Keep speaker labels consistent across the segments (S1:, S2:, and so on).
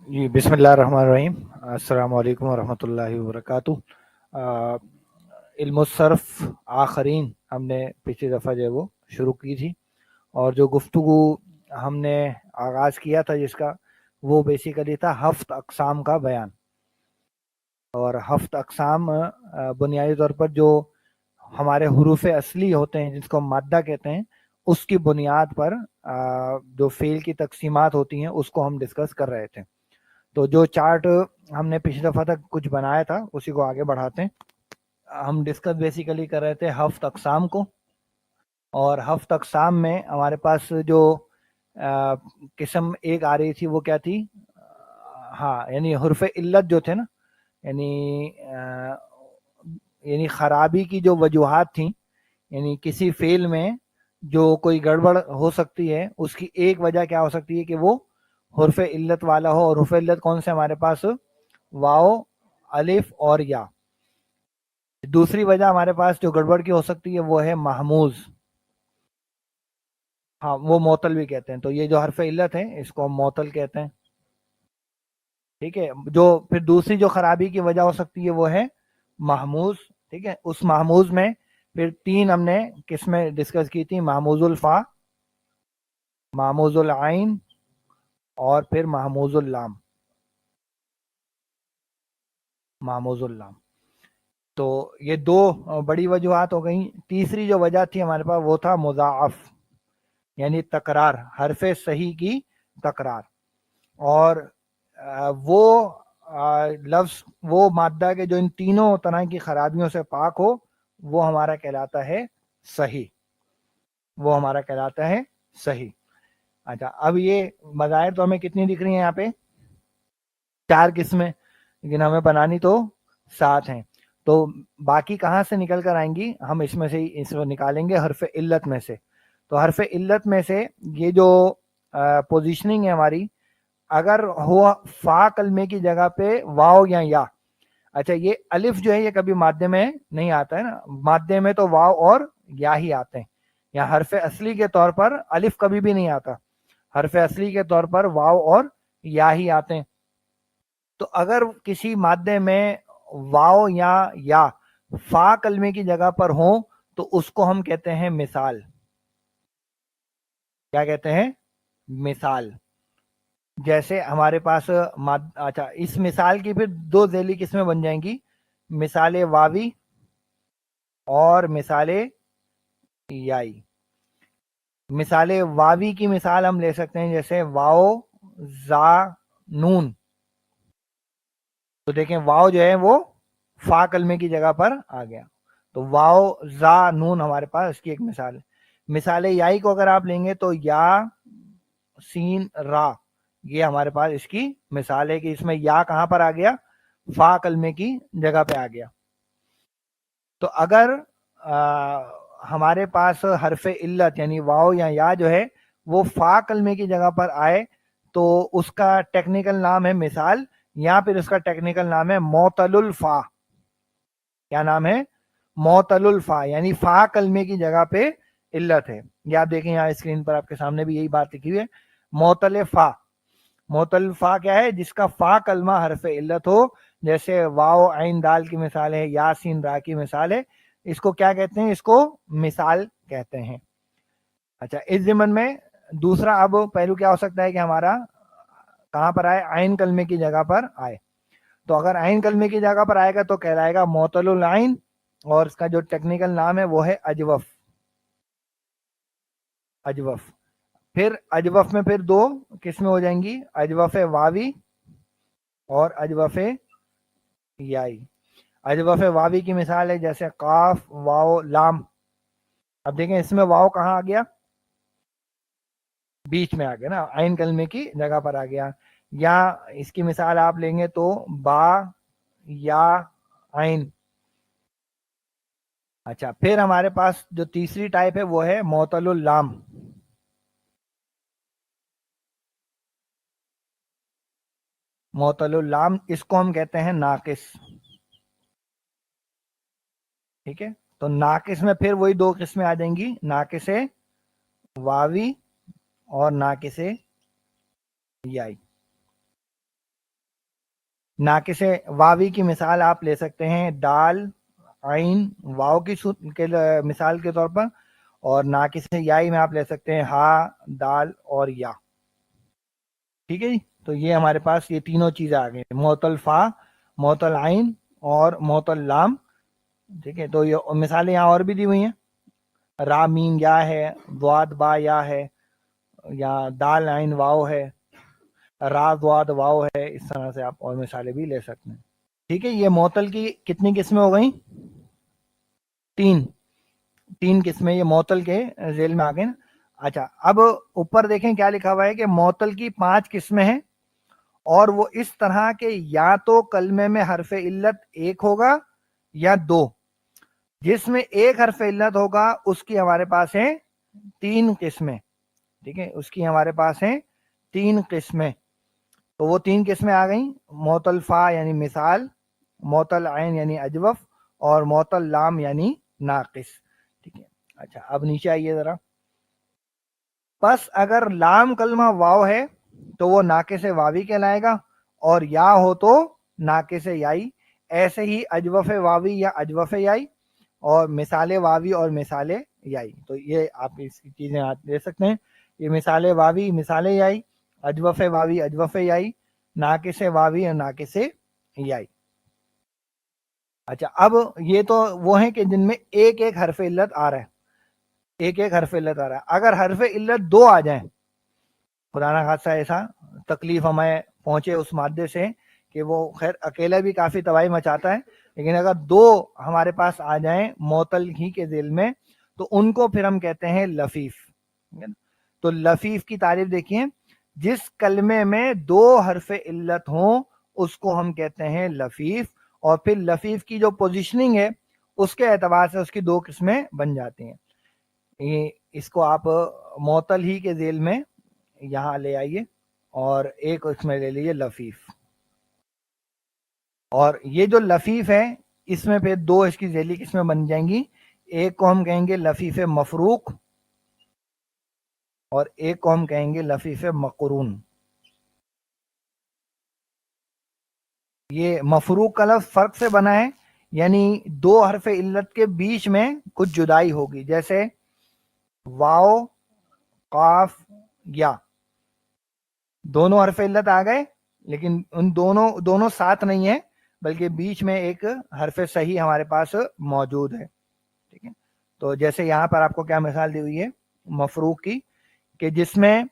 S1: جی بسم اللہ الرحمن الرحیم. السلام علیکم ورحمۃ اللہ وبرکاتہ. علم الصرف آخرین ہم نے پچھلی دفعہ جو ہے وہ شروع کی تھی، اور جو گفتگو ہم نے آغاز کیا تھا جس کا، وہ بیسیکلی تھا ہفت اقسام کا بیان. اور ہفت اقسام بنیادی طور پر جو ہمارے حروف اصلی ہوتے ہیں جس کو مادہ کہتے ہیں، اس کی بنیاد پر جو فعل کی تقسیمات ہوتی ہیں اس کو ہم ڈسکس کر رہے تھے. تو جو چارٹ ہم نے پچھلی دفعہ تک کچھ بنایا تھا اسی کو آگے بڑھاتے ہیں. ہم ڈسکس بیسیکلی کر رہے تھے ہفت اقسام کو، اور ہفت اقسام میں ہمارے پاس جو قسم ایک آ رہی تھی وہ کیا تھی؟ ہاں، یعنی حرف علت جو تھے نا، یعنی خرابی کی جو وجوہات تھیں، یعنی کسی فعل میں جو کوئی گڑبڑ ہو سکتی ہے اس کی ایک وجہ کیا ہو سکتی ہے کہ وہ حرف علت والا ہو. اور حرف علت کون سے ہمارے پاس؟ واو، الف اور یا. دوسری وجہ ہمارے پاس جو گڑبڑ کی ہو سکتی ہے وہ ہے محموز. ہاں، وہ معطل بھی کہتے ہیں. تو یہ جو حرف علت ہے اس کو ہم معطل کہتے ہیں. ٹھیک ہے. جو پھر دوسری جو خرابی کی وجہ ہو سکتی ہے وہ ہے محموز. ٹھیک ہے. اس محموز میں پھر تین ہم نے قسمیں ڈسکس کی تھی: محموز الفا، محموز العین اور پھر محموز اللام. محموز اللام. تو یہ دو بڑی وجوہات ہو گئیں. تیسری جو وجہ تھی ہمارے پاس وہ تھا مضاعف، یعنی تکرار، حرف صحیح کی تکرار. اور وہ لفظ، وہ مادہ کے جو ان تینوں طرح کی خرابیوں سے پاک ہو، وہ ہمارا کہلاتا ہے صحیح. وہ ہمارا کہلاتا ہے صحیح. اچھا، اب یہ مظاہر تو ہمیں کتنی دکھ رہی ہیں یہاں پہ؟ 4 قسمیں، لیکن ہمیں بنانی تو 7 ہیں. تو باقی کہاں سے نکل کر آئیں گی؟ ہم اس میں سے اس کو نکالیں گے حرف علت میں سے. تو حرف علت میں سے یہ جو پوزیشننگ ہے ہماری، اگر ہوا فا کلمے کی جگہ پہ واو یا. اچھا، یہ الف جو ہے یہ کبھی مادے میں نہیں آتا ہے نا. مادے میں تو واو اور یا ہی آتے ہیں. یا حرف اصلی کے طور پر الف کبھی بھی نہیں آتا. حرف اصلی کے طور پر واو اور یا ہی آتے ہیں. تو اگر کسی مادے میں واو یا فا کلمے کی جگہ پر ہوں تو اس کو ہم کہتے ہیں مثال. کیا کہتے ہیں؟ مثال. جیسے ہمارے پاس اچھا، اس مثال کی پھر 2 ذیلی قسمیں بن جائیں گی: مثال واوی اور مثال یائی. مثال واوی کی مثال ہم لے سکتے ہیں جیسے واو زا نون. تو دیکھیں واو جو ہے وہ فا کلمے کی جگہ پر آ گیا. تو واو زا نون ہمارے پاس اس کی ایک مثال ہے. مثال یائی کو اگر آپ لیں گے تو یا سین را، یہ ہمارے پاس اس کی مثال ہے کہ اس میں یا کہاں پر آ گیا؟ فا کلمے کی جگہ پہ آ گیا. تو اگر ہمارے پاس حرف علت یعنی واو یا جو ہے وہ فا کلمے کی جگہ پر آئے تو اس کا ٹیکنیکل نام ہے مثال، یا پھر اس کا ٹیکنیکل نام ہے معطل الفا. کیا نام ہے؟ معطل الفا، یعنی فا کلمے کی جگہ پہ علت ہے. یہ آپ دیکھیں یہاں اسکرین پر آپ کے سامنے بھی یہی بات لکھی ہوئی ہے، معطل فا. معطل فا کیا ہے؟ جس کا فا کلمہ حرف علت ہو، جیسے واو عین دال کی مثال ہے، یا سین را کی مثال ہے. اس کو کیا کہتے ہیں؟ اس کو مثال کہتے ہیں. اچھا، اس ضمن میں دوسرا اب پہلو کیا ہو سکتا ہے کہ ہمارا کہاں پر آئے؟ عین کلمے کی جگہ پر آئے. تو اگر عین کلمے کی جگہ پر آئے گا تو کہلائے گا معطل العین، اور اس کا جو ٹیکنیکل نام ہے وہ ہے اجوف. اجوف. پھر اجوف میں پھر 2 قسمیں ہو جائیں گی: اجوف واوی اور اجوف یائی. اجوف واوی کی مثال ہے جیسے قاف واو لام. اب دیکھیں اس میں واو کہاں آ گیا؟ بیچ میں آ گیا نا، عین کلمے کی جگہ پر آ گیا. یا اس کی مثال آپ لیں گے تو با یا عین. اچھا، پھر ہمارے پاس جو تیسری ٹائپ ہے وہ ہے معطل اللام. معطل اللام، اس کو ہم کہتے ہیں ناقص. ٹھیک ہے. تو ناقص میں پھر وہی 2 قسمیں آ جائیں گی: ناقص واوی اور ناقص یائی. ناقص واوی کی مثال آپ لے سکتے ہیں دال عین واو کی مثال کے طور پر، اور ناقص یائی میں آپ لے سکتے ہیں ہا دال اور یا. ٹھیک ہے جی. تو یہ ہمارے پاس یہ تینوں چیزیں آ گئی، معطل فا، معطل عین اور معطل لام. ٹھیک ہے. تو یہ مثالیں یہاں اور بھی دی ہوئی ہیں، را میم یا ہے، ضاد با یا ہے، یا دال عین واو ہے، را ضاد واو ہے. اس طرح سے آپ اور مثالیں بھی لے سکتے ہیں. ٹھیک ہے. یہ معطل کی کتنی قسمیں ہو گئیں؟ تین قسمیں یہ معطل کے ذیل میں آ گئے نا. اچھا اب اوپر دیکھیں کیا لکھا ہوا ہے کہ معطل کی 5 قسمیں ہیں، اور وہ اس طرح کے یا تو کلمے میں حرف علت ایک ہوگا یا دو. جس میں ایک حرف علت ہوگا اس کی ہمارے پاس ہیں 3 قسمیں. ٹھیک ہے. اس کی ہمارے پاس ہیں 3 قسمیں. تو وہ 3 قسمیں آ گئیں، معطل فا یعنی مثال، معطل عین یعنی اجوف، اور معطل لام یعنی ناقص. ٹھیک ہے. اچھا اب نیچے آئیے ذرا. پس اگر لام کلمہ واو ہے تو وہ ناقص واوی کہلائے گا، اور یا ہو تو ناقص یائی. ایسے ہی اجوف واوی یا اجوف یائی، اور مثال واوی اور مثال یائی. تو یہ آپ اس کی چیزیں آپ دے سکتے ہیں. یہ مثال واوی مثال یائی، اجوف واوی اجوف یائی، ناقص واوی اور ناقص یائی. اچھا اب یہ تو وہ ہیں کہ جن میں ایک ایک حرف علت آ رہا ہے، ایک ایک حرف علت آ رہا ہے. اگر حرف علت 2 آ جائیں، خدا نہ خاصہ ایسا تکلیف ہمیں پہنچے اس مادے سے کہ وہ خیر اکیلا بھی کافی تباہی مچاتا ہے، لیکن اگر 2 ہمارے پاس آ جائیں معطل ہی کے ذیل میں تو ان کو پھر ہم کہتے ہیں لفیف. تو لفیف کی تعریف دیکھیے، جس کلمے میں 2 حرف علت ہوں اس کو ہم کہتے ہیں لفیف. اور پھر لفیف کی جو پوزیشننگ ہے اس کے اعتبار سے اس کی 2 قسمیں بن جاتی ہیں. اس کو آپ معطل ہی کے ذیل میں یہاں لے آئیے اور ایک اس میں لے لیجیے لفیف. اور یہ جو لفیف ہے اس میں پھر 2 اس کی ذیلی قسمیں بن جائیں گی. ایک کو ہم کہیں گے لفیف مفروق، اور ایک کو ہم کہیں گے لفیف مقرون. یہ مفروق کا لفظ فرق سے بنا ہے، یعنی 2 حرف علت کے بیچ میں کچھ جدائی ہوگی، جیسے واو قاف یا، دونوں حرف علت آ گئے لیکن ان دونوں ساتھ نہیں ہیں، بلکہ بیچ میں ایک حرف صحیح ہمارے پاس موجود ہے. ٹھیک ہے. تو جیسے یہاں پر آپ کو کیا مثال دی ہوئی ہے مفروق کی، کہ جس میں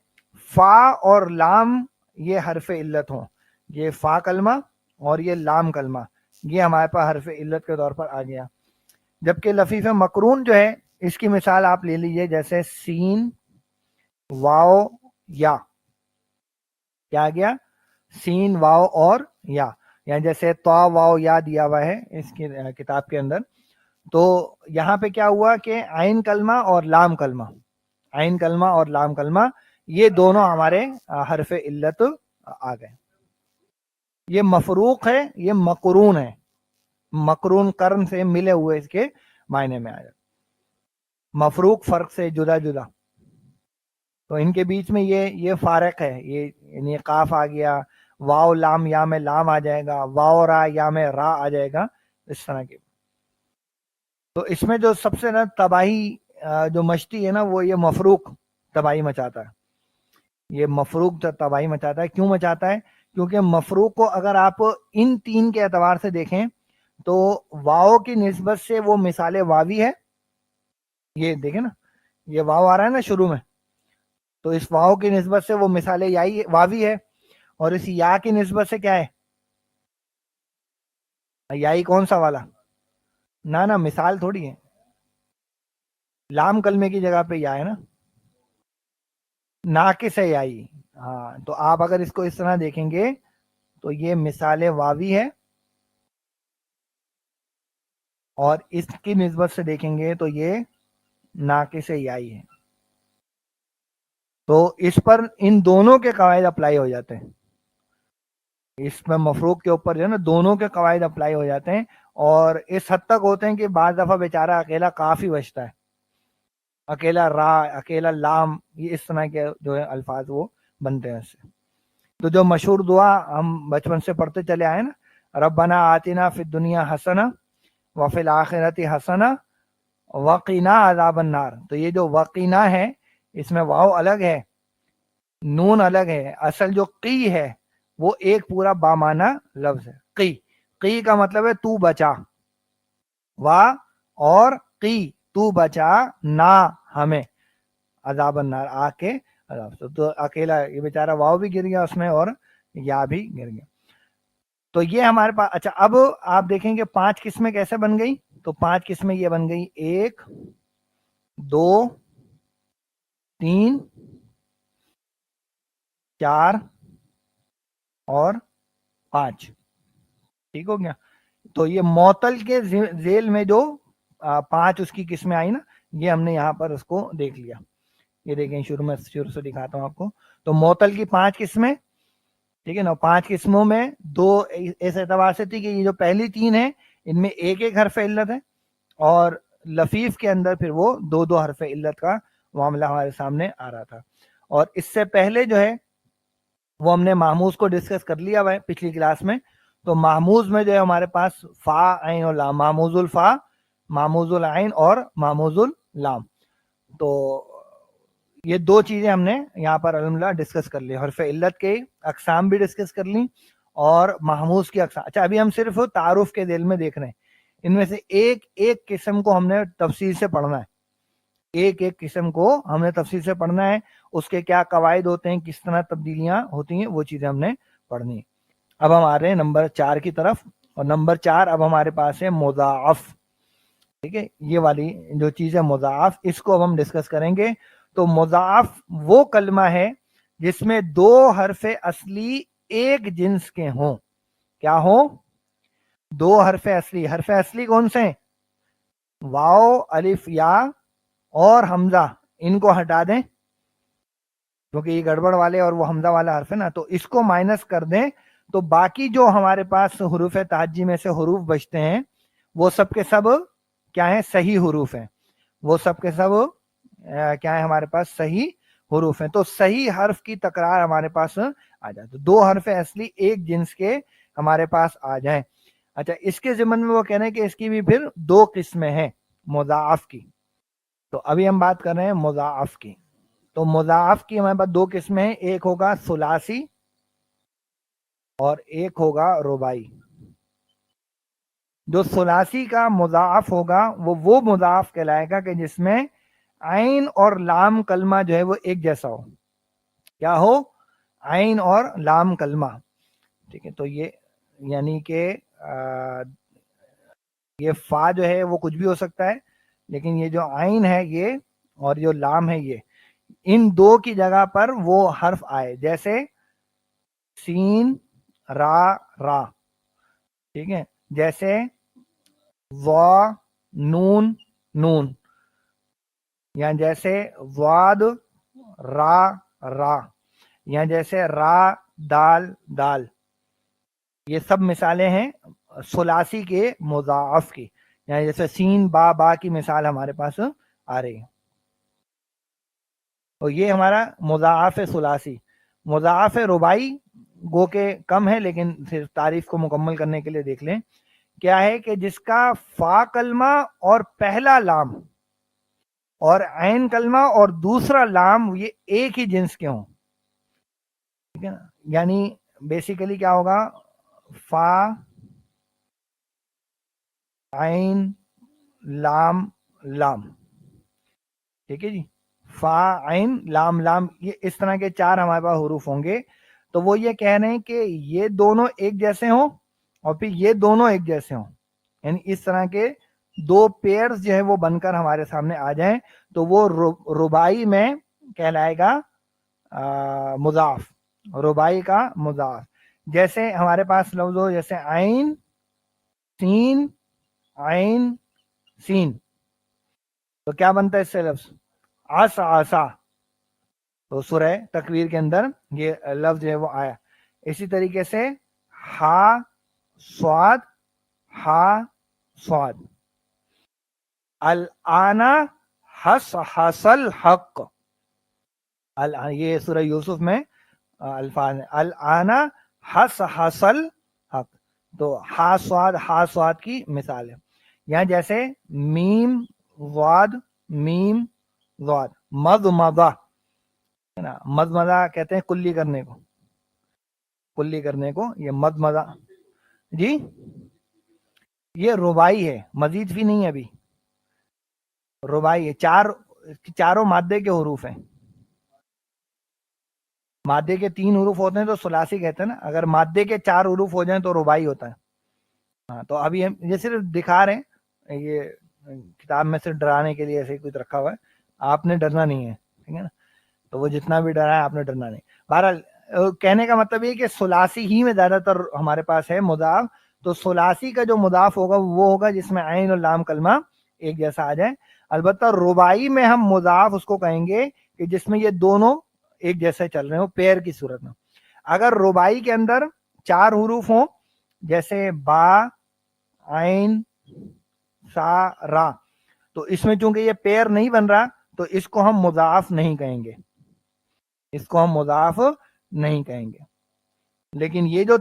S1: فا اور لام یہ حرف علت ہوں، یہ فا کلمہ اور یہ لام کلمہ یہ ہمارے پاس حرف علت کے طور پر آ گیا. جبکہ لفیف مقرون جو ہے اس کی مثال آپ لے لیجئے، جیسے سین واو یا. کیا گیا؟ سین واو اور یا. یعنی جیسے تو واو یا دیا ہوا ہے اس کی کتاب کے اندر، تو یہاں پہ کیا ہوا کہ عین کلمہ اور لام کلمہ، عین کلمہ اور لام کلمہ یہ دونوں ہمارے حرف علت آ گئے. یہ مفروق ہے، یہ مقرون ہے. مقرون قرن سے ملے ہوئے اس کے معنی میں آیا. مفروق فرق سے جدا جدا. تو ان کے بیچ میں یہ فارق ہے. یہ یعنی قاف آ گیا، واو لام یا میں لام آ جائے گا، واو را یا میں را آ جائے گا، اس طرح کے. تو اس میں جو سب سے تباہی جو مچتی ہے نا وہ یہ مفروق تباہی مچاتا ہے. یہ مفروق تباہی مچاتا ہے. کیوں مچاتا ہے؟ کیونکہ مفروق کو اگر آپ ان 3 کے اعتبار سے دیکھیں تو واو کی نسبت سے وہ مثال واوی ہے. یہ دیکھیں نا، یہ واو آ رہا ہے نا شروع میں، تو اس واو کی نسبت سے وہ مثال یائی واوی ہے. اور اس یا کی نسبت سے کیا ہے؟ یائی کون سا والا؟ نہ مثال تھوڑی ہے، لام کلمے کی جگہ پہ یا ہے نا، ناقص ہے یائی. ہاں تو آپ اگر اس کو اس طرح دیکھیں گے تو یہ مثال واوی ہے، اور اس کی نسبت سے دیکھیں گے تو یہ ناقص یائی ہے. تو اس پر ان دونوں کے قواعد اپلائی ہو جاتے ہیں. اس میں مفروق کے اوپر جو ہے نا دونوں کے قواعد اپلائی ہو جاتے ہیں، اور اس حد تک ہوتے ہیں کہ بعض دفعہ بیچارہ اکیلا کافی بچتا ہے، اکیلا را، اکیلا لام، یہ اس طرح کے جو ہے الفاظ وہ بنتے ہیں اس سے. تو جو مشہور دعا ہم بچپن سے پڑھتے چلے آئے نا ربنا آتنا فی الدنیا حسنہ وفی الآخرۃ حسنہ وقنا عذاب النار. تو یہ جو وقنا ہے اس میں واو الگ ہے، نون الگ ہے. اصل جو قی ہے وہ ایک پورا بامانہ لفظ ہے. قی، قی کا مطلب ہے تو بچا، وا اور قی تو بچا نہ ہمیں عذاب النار آ کے عذاب سے. تو اکیلا یہ بیچارہ واو بھی گر گیا اس میں اور یا بھی گر گیا. تو یہ ہمارے پاس. اچھا اب آپ دیکھیں گے 5 قسمیں کیسے بن گئی. تو 5 قسمیں یہ بن گئی 1 2 3 4 اور 5. ٹھیک ہو گیا. تو یہ معطل کے ذیل میں جو 5 اس کی قسمیں آئی نا، یہ ہم نے یہاں پر اس کو دیکھ لیا. یہ دیکھیں شروع سے دکھاتا ہوں آپ کو. تو معطل کی 5 قسمیں، ٹھیک ہے نا. 5 قسموں میں 2 اس اعتبار سے تھی کہ یہ جو پہلی 3 ہیں ان میں ایک ایک حرف علت ہے، اور لفیف کے اندر پھر وہ 2 حرف علت کا معاملہ ہمارے سامنے آ رہا تھا. اور اس سے پہلے جو ہے وہ ہم نے محموز کو ڈسکس کر لیا ہوا ہے پچھلی کلاس میں. تو محموز میں جو ہے ہمارے پاس فا عین اور لام، محموز الفا، محموز العین اور محموز اللام. تو یہ 2 چیزیں ہم نے یہاں پر الحمدللہ ڈسکس کر لی. حرف علت کے اقسام بھی ڈسکس کر لی اور محموز کی اقسام. اچھا ابھی ہم صرف تعارف کے ذیل میں دیکھ رہے ہیں. ان میں سے ایک ایک قسم کو ہم نے تفصیل سے پڑھنا ہے. ایک ایک قسم کو ہم نے تفصیل سے پڑھنا ہے. اس کے کیا قواعد ہوتے ہیں، کس طرح تبدیلیاں ہوتی ہیں، وہ چیزیں ہم نے پڑھنی ہیں. اب ہم آ رہے ہیں نمبر 4 کی طرف. اور نمبر 4 اب ہمارے پاس ہے مضاعف. ٹھیک ہے، یہ والی جو چیز ہے مضاعف، اس کو اب ہم ڈسکس کریں گے. تو مضاعف وہ کلمہ ہے جس میں 2 حرف اصلی ایک جنس کے ہوں. کیا ہوں؟ 2 حرف اصلی. حرف اصلی کون سے ہیں؟ واو، الف، یا اور حمزہ. ان کو ہٹا دیں کیونکہ یہ گڑبڑ والے اور وہ حمزہ والا حرف ہے نا. تو اس کو مائنس کر دیں تو باقی جو ہمارے پاس حروف تہجی میں سے حروف بچتے ہیں وہ سب کے سب کیا ہیں؟ صحیح حروف ہیں. وہ سب کے سب کیا ہے؟ ہمارے پاس صحیح حروف ہیں. تو صحیح حرف کی تکرار ہمارے پاس آ جائے. تو 2 حرف اصلی ایک جنس کے ہمارے پاس آ جائیں. اچھا اس کے ضمن میں وہ کہہ رہے ہیں کہ اس کی بھی پھر 2 قسمیں ہیں مضاعف کی. تو ابھی ہم بات کر رہے ہیں مضاعف کی. تو مضاعف کی ہمارے پاس 2 قسمیں ہیں. ایک ہوگا ثلاثی اور ایک ہوگا رباعی. جو ثلاثی کا مضاعف ہوگا وہ مضاعف کہلائے گا کہ جس میں عین اور لام کلمہ جو ہے وہ ایک جیسا ہو. کیا ہو؟ عین اور لام کلمہ. ٹھیک ہے. تو یہ یعنی کہ یہ فا جو ہے وہ کچھ بھی ہو سکتا ہے، لیکن یہ جو عین ہے یہ اور جو لام ہے یہ، ان 2 کی جگہ پر وہ حرف آئے. جیسے سین، را، را. ٹھیک ہے. جیسے وا، نون، نون. یا جیسے واد، را، را. یا جیسے را، دال، دال. یہ سب مثالیں ہیں ثلاثی کے مضاعف کی. یعنی جیسے سین، با، با کی مثال ہمارے پاس آ رہی ہے. تو یہ ہمارا مضاعف ثلاثی. مضاعف رباعی گو کہ کم ہے، لیکن پھر تعریف کو مکمل کرنے کے لیے دیکھ لیں. کیا ہے کہ جس کا فا کلمہ اور پہلا لام اور عین کلمہ اور دوسرا لام یہ ایک ہی جنس کے ہوں. ٹھیک ہے نا. یعنی بیسیکلی کیا ہوگا؟ فا، عین، لام، لام. ٹھیک ہے جی. فا، عین، لام، لام. یہ اس طرح کے 4 ہمارے پاس حروف ہوں گے. تو وہ یہ کہہ رہے ہیں کہ یہ دونوں ایک جیسے ہوں اور پھر یہ دونوں ایک جیسے ہوں. یعنی اس طرح کے 2 پیئرز جو ہے وہ بن کر ہمارے سامنے آ جائیں تو وہ رباعی میں کہلائے گا مضاعف. رباعی کا مضاعف. جیسے ہمارے پاس لفظ ہو جیسے عین، سین، عین، سین. تو کیا بنتا ہے اس سے لفظ؟ عصا، عصا. تو سورہ تکویر کے اندر یہ لفظ جو ہے وہ آیا. اسی طریقے سے ہا، صاد، ہا، صاد. الآن حس حصل حق. یہ سورہ یوسف میں الفاظ ہیں. الآن حس حصل حق. تو ہا سواد کی مثال ہے. یہاں جیسے میم ضاد مضمضہ ہے نا, مضمضہ کہتے ہیں کلی کرنے کو, یہ مضمضہ. جی یہ رباعی ہے, مزید بھی نہیں ہے, ابھی رباعی ہے. چاروں مادے کے حروف ہیں. مادے کے 3 حروف ہوتے ہیں تو ثلاثی کہتے ہیں نا, اگر مادے کے 4 حروف ہو جائیں تو رباعی ہوتا ہے. ہاں تو ابھی ہم یہ صرف دکھا رہے ہیں, یہ کتاب میں سے ڈرانے کے لیے ایسے کچھ رکھا ہوا ہے, آپ نے ڈرنا نہیں ہے, ٹھیک ہے نا. تو وہ جتنا بھی ڈرا ہے آپ نے ڈرنا نہیں. بہرحال کہنے کا مطلب یہ کہ ثلاثی ہی میں زیادہ تر ہمارے پاس ہے مضاف. تو ثلاثی کا جو مضاف ہوگا وہ ہوگا جس میں عین اور لام کلمہ ایک جیسا آ جائے. البتہ رباعی میں ہم مضاف اس کو کہیں گے کہ جس میں یہ دونوں ایک جیسے چل رہے ہو پیر کی صورت میں. اگر رباعی کے اندر 4 حروف ہوں جیسے با عین سا را, تو اس میں چونکہ یہ پیر نہیں بن رہا تو اس کو ہم مضاف نہیں کہیں گے, لیکن یہ جو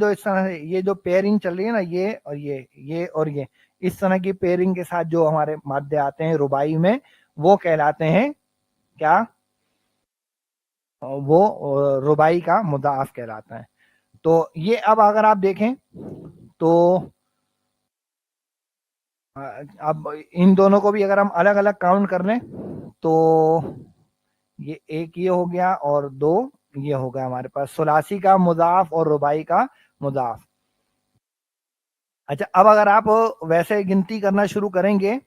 S1: اس طرح سے یہ جو پیرنگ چل رہی ہے نا, یہ اور یہ اس طرح کی پیرنگ کے ساتھ جو ہمارے مادے آتے ہیں رباعی میں وہ کہلاتے ہیں کیا, وہ رباعی کا مضاف کہلاتا ہے. تو یہ اب اگر آپ دیکھیں تو اب ان دونوں کو بھی اگر ہم الگ الگ کاؤنٹ کر لیں تو یہ ایک یہ ہو گیا اور 2 یہ ہو گیا ہمارے پاس ثلاثی کا مضاف اور رباعی کا مضاف. اچھا اب اگر آپ ویسے گنتی کرنا شروع کریں گے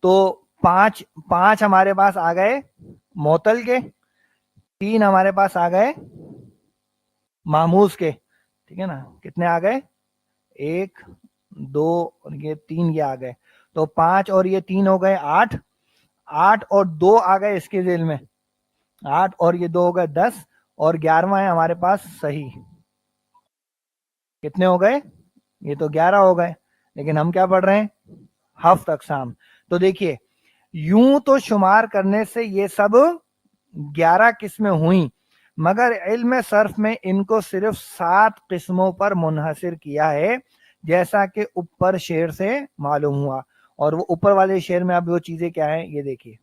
S1: تو 5 ہمارے پاس آ گئے معطل کے, 3 ہمارے پاس آ گئے مہموز کے, ٹھیک ہے نا. کتنے آ گئے 1 2 اور یہ 3 یہ آ گئے, تو 5 اور یہ 3 ہو گئے 8 اور 2 آ گئے اس کے ذیل میں 8 اور یہ 2 ہو گئے 10 اور 11واں ہے ہمارے پاس صحیح. کتنے ہو گئے, یہ تو 11 ہو گئے, لیکن ہم کیا پڑھ رہے ہیں 7 اقسام. تو دیکھیے یوں تو شمار کرنے سے یہ سب 11 قسمیں ہوئیں, مگر علم صرف میں ان کو صرف 7 قسموں پر منحصر کیا ہے جیسا کہ اوپر شعر سے معلوم ہوا. اور وہ اوپر والے شعر میں اب وہ چیزیں کیا ہیں یہ دیکھیے.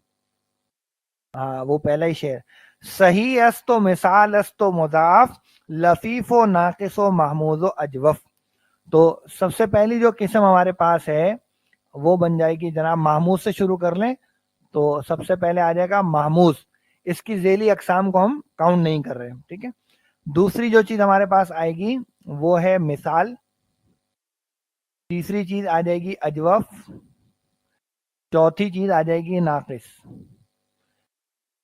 S1: ہاں وہ پہلا ہی شعر, صحیح است و مثال است و مضاف لفیف و ناقص و محموز و اجوف. تو سب سے پہلی جو قسم ہمارے پاس ہے وہ بن جائے گی جناب محموز سے شروع کر لیں تو سب سے پہلے آ جائے گا محموز. اس کی ذیلی اقسام کو ہم کاؤنٹ نہیں کر رہے, ٹھیک ہے. دوسری جو چیز ہمارے پاس آئے گی وہ ہے مثال. تیسری چیز آ جائے گی اجوف. چوتھی چیز آ جائے گی ناقص.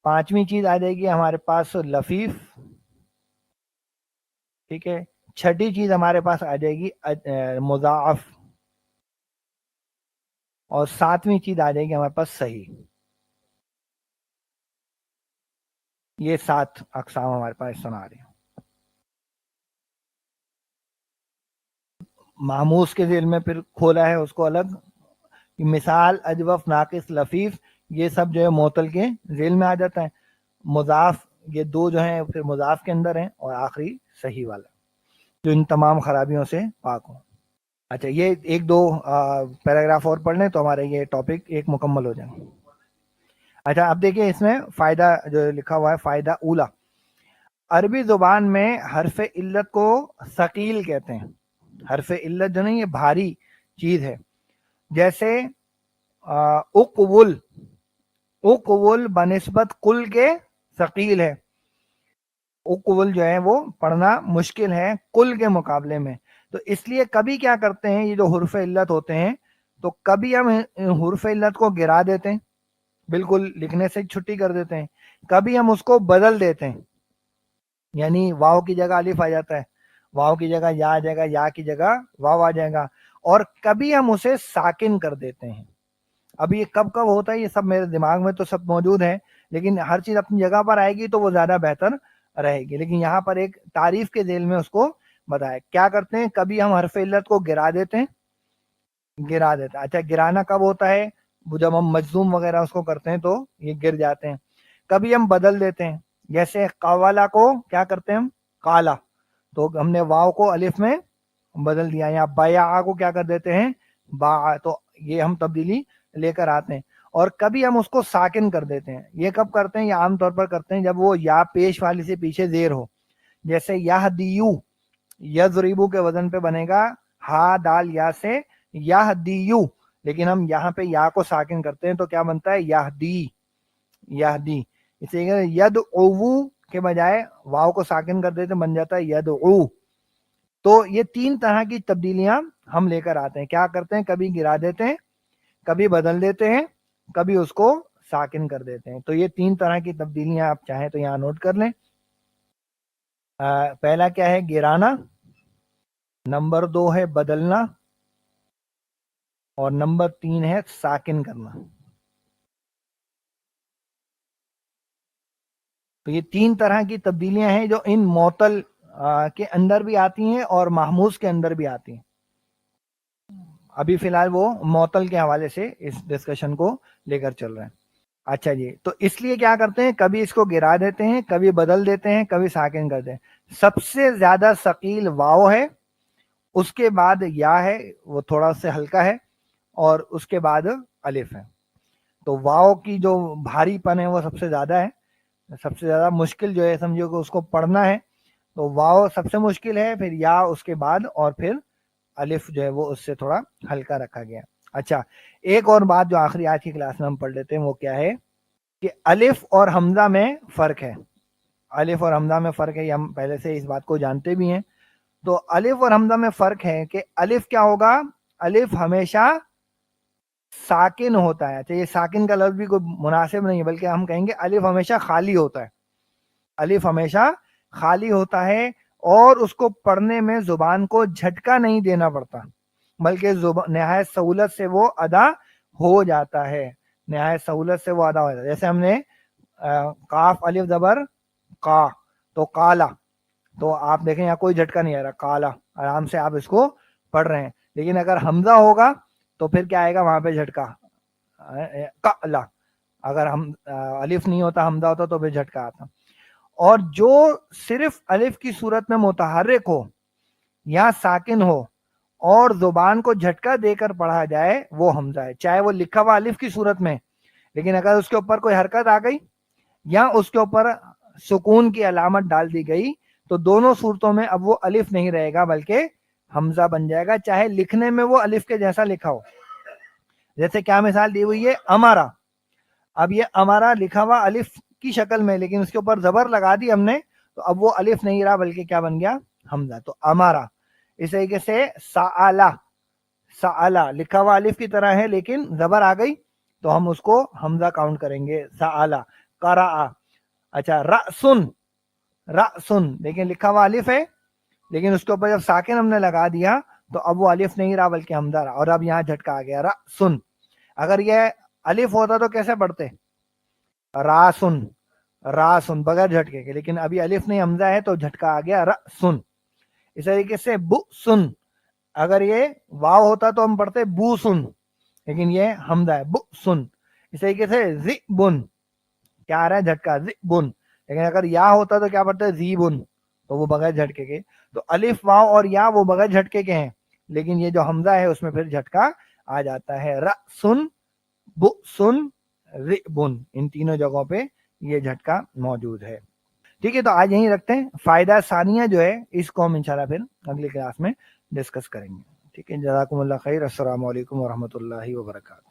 S1: پانچویں چیز آ جائے گی ہمارے پاس لفیف, ٹھیک ہے. چھٹی چیز ہمارے پاس آ جائے گی مضاعف, اور 7ویں چیز آ جائے گی ہمارے پاس صحیح. یہ 7 اقسام ہمارے پاس سنا رہے ہیں. محموز کے ذیل میں پھر کھولا ہے اس کو الگ, مثال اجوف ناقص لفیف یہ سب جو ہے معطل کے ذیل میں آ جاتا ہے. مضاف یہ 2 جو ہیں پھر مضاف کے اندر ہیں, اور آخری صحیح والا جو ان تمام خرابیوں سے پاک ہوں. اچھا یہ 1-2 پیراگراف اور پڑھ لیں تو ہمارے یہ ٹاپک ایک مکمل ہو جائیں. اچھا اب دیکھیں اس میں فائدہ جو لکھا ہوا ہے, فائدہ اولا, عربی زبان میں حرف علت کو ثقیل کہتے ہیں. حرف علت جو نہیں یہ بھاری چیز ہے, جیسے اقول بنسبت قل کے ثقیل ہے. اقول جو ہے وہ پڑھنا مشکل ہے قل کے مقابلے میں. تو اس لیے کبھی کیا کرتے ہیں یہ جو حرف علت ہوتے ہیں تو کبھی ہم حرف علت کو گرا دیتے ہیں, بالکل لکھنے سے چھٹی کر دیتے ہیں. کبھی ہم اس کو بدل دیتے ہیں, یعنی واو کی جگہ الف آ جاتا ہے, واو کی جگہ یا آ جائے گا, یا کی جگہ واو آ جائے گا. اور کبھی ہم اسے ساکن کر دیتے ہیں. اب یہ کب کب ہوتا ہے یہ سب میرے دماغ میں تو سب موجود ہے, لیکن ہر چیز اپنی جگہ پر آئے گی تو وہ زیادہ بہتر رہے گی. لیکن یہاں پر ایک تعریف کے ذیل میں اس کو بتایا کیا کرتے ہیں. کبھی ہم حرف علت کو گرا دیتے ہیں. اچھا گرانا کب ہوتا ہے, جب ہم مجزوم وغیرہ اس کو کرتے ہیں تو یہ گر جاتے ہیں. کبھی ہم بدل دیتے ہیں, جیسے قوالا کو کیا کرتے ہیں ہم کالا, تو ہم نے واو کو الف میں بدل دیا. یہاں بیع کو کیا کر دیتے ہیں باع. تو یہ ہم تبدیلی لے کر آتے ہیں. اور کبھی ہم اس کو ساکن کر دیتے ہیں. یہ کب کرتے ہیں؟ یہ عام طور پر کرتے ہیں جب وہ یا پیش والی سے پیچھے زیر ہو. جیسے یہدیو، یضربو کے وزن پہ بنے گا ہا دال یا سے یہدیو، لیکن ہم یہاں پہ یا کو ساکن کرتے ہیں تو کیا بنتا ہے یہدی. یہدی. اس لیے یدعو کے بجائے واو کو ساکن کر دیتے بن جاتا ہے یدعو. تو یہ 3 طرح کی تبدیلیاں ہم لے کر آتے ہیں. کیا کرتے ہیں؟ کبھی گرا دیتے ہیں، کبھی بدل دیتے ہیں، کبھی اس کو ساکن کر دیتے ہیں. تو یہ 3 طرح کی تبدیلیاں آپ چاہیں تو یہاں نوٹ کر لیں. پہلا کیا ہے؟ گرانا. نمبر 2 ہے بدلنا. اور نمبر 3 ہے ساکن کرنا. تو یہ 3 طرح کی تبدیلیاں ہیں جو ان معطل کے اندر بھی آتی ہیں اور محموز کے اندر بھی آتی ہیں. ابھی فی الحال وہ معطل کے حوالے سے اس ڈسکشن کو لے کر چل رہے ہیں. اچھا جی، تو اس لیے کیا کرتے ہیں؟ کبھی اس کو گرا دیتے ہیں، کبھی بدل دیتے ہیں، کبھی ساکن کرتے ہیں. سب سے زیادہ ثقیل واو ہے، اس کے بعد یا ہے، وہ تھوڑا سا ہلکا ہے، اور اس کے بعد الف ہے. تو واو کی جو بھاری پن ہے وہ سب سے زیادہ ہے. سب سے زیادہ مشکل جو ہے سمجھو کہ اس کو پڑھنا ہے تو واو سب سے مشکل ہے، پھر یا اس کے بعد، اور پھر الف جو ہے وہ اس سے تھوڑا ہلکا رکھا گیا. اچھا، ایک اور بات جو آخری آج کی کلاس میں ہم پڑھ لیتے ہیں وہ کیا ہے کہ الف اور حمزہ میں فرق ہے. الف اور حمزہ میں فرق ہے، یہ ہم پہلے سے اس بات کو جانتے بھی ہیں. تو الف اور حمزہ میں فرق ہے کہ الف کیا ہوگا؟ الف ہمیشہ ساکن ہوتا ہے. اچھا، یہ ساکن کا لفظ بھی کوئی مناسب نہیں ہے، بلکہ ہم کہیں گے الف ہمیشہ خالی ہوتا ہے. الف ہمیشہ خالی ہوتا ہے اور اس کو پڑھنے میں زبان کو جھٹکا نہیں دینا پڑتا، بلکہ نہایت سہولت سے وہ ادا ہو جاتا ہے. نہایت سہولت سے وہ ادا ہو جاتا ہے. جیسے ہم نے کاف الف زبر کا، تو کالا، تو آپ دیکھیں یہاں کوئی جھٹکا نہیں آ رہا، کالا، آرام سے آپ اس کو پڑھ رہے ہیں. لیکن اگر حمزہ ہوگا تو پھر کیا آئے گا وہاں پہ؟ جھٹکا. کالا. اگر ہم الف نہیں ہوتا، حمزہ ہوتا تو پھر جھٹکا آتا. اور جو صرف الف کی صورت میں متحرک ہو یا ساکن ہو اور زبان کو جھٹکا دے کر پڑھا جائے وہ حمزہ ہے، چاہے وہ لکھا ہوا الف کی صورت میں، لیکن اگر اس کے اوپر کوئی حرکت آ گئی یا اس کے اوپر سکون کی علامت ڈال دی گئی تو دونوں صورتوں میں اب وہ الف نہیں رہے گا بلکہ حمزہ بن جائے گا، چاہے لکھنے میں وہ الف کے جیسا لکھا ہو. جیسے کیا مثال دی ہوئی ہے؟ امارا. اب یہ امارا لکھا ہوا الف کی شکل میں، لیکن اس کے اوپر زبر لگا دی ہم نے تو اب وہ الف نہیں رہا بلکہ کیا بن گیا؟ حمزہ. تو امارا. اس طریقے سے سآلا. سآلا لکھا ہوا الف کی طرح ہے لیکن زبر آ گئی تو ہم اس کو حمزہ کاؤنٹ کریں گے، سآلا. قرأ. اچھا، رأسن. رأسن لیکن لکھا ہوا الف ہے، لیکن اس کے اوپر جب ساکن ہم نے لگا دیا تو اب وہ الف نہیں رہا بلکہ حمزہ رہا، اور اب یہاں جھٹکا آ گیا، رأسن. اگر یہ الف ہوتا تو کیسے پڑھتے؟ راسن. راسن بغیر جھٹکے کے، لیکن ابھی الف نہیں حمزہ ہے تو جھٹکا آ گیا، رأسن. اس طریقے سے بؤسن. اگر یہ واو ہوتا تو ہم پڑھتے بوسن، لیکن یہ حمزہ ہے، بؤسن. اس طریقے سے ذئبن. کیا آ رہا ہے؟ جھٹکا، ذئبن. لیکن اگر یا ہوتا تو کیا پڑھتے؟ ذیبن، تو وہ بغیر جھٹکے کے. تو الف واو اور یا وہ بغیر جھٹکے کے ہیں، لیکن یہ جو حمزہ ہے اس میں پھر جھٹکا آ جاتا ہے، رأسن، بؤسن، ذئبن. ان تینوں جگہوں پہ یہ جھٹکا موجود ہے. ٹھیک ہے، تو آج یہیں رکھتے ہیں. فائدہ ثانیہ جو ہے اس کو ہم انشاءاللہ پھر اگلی کلاس میں ڈسکس کریں گے. ٹھیک ہے، جزاکم اللہ خیر. السلام علیکم ورحمۃ اللہ وبرکاتہ.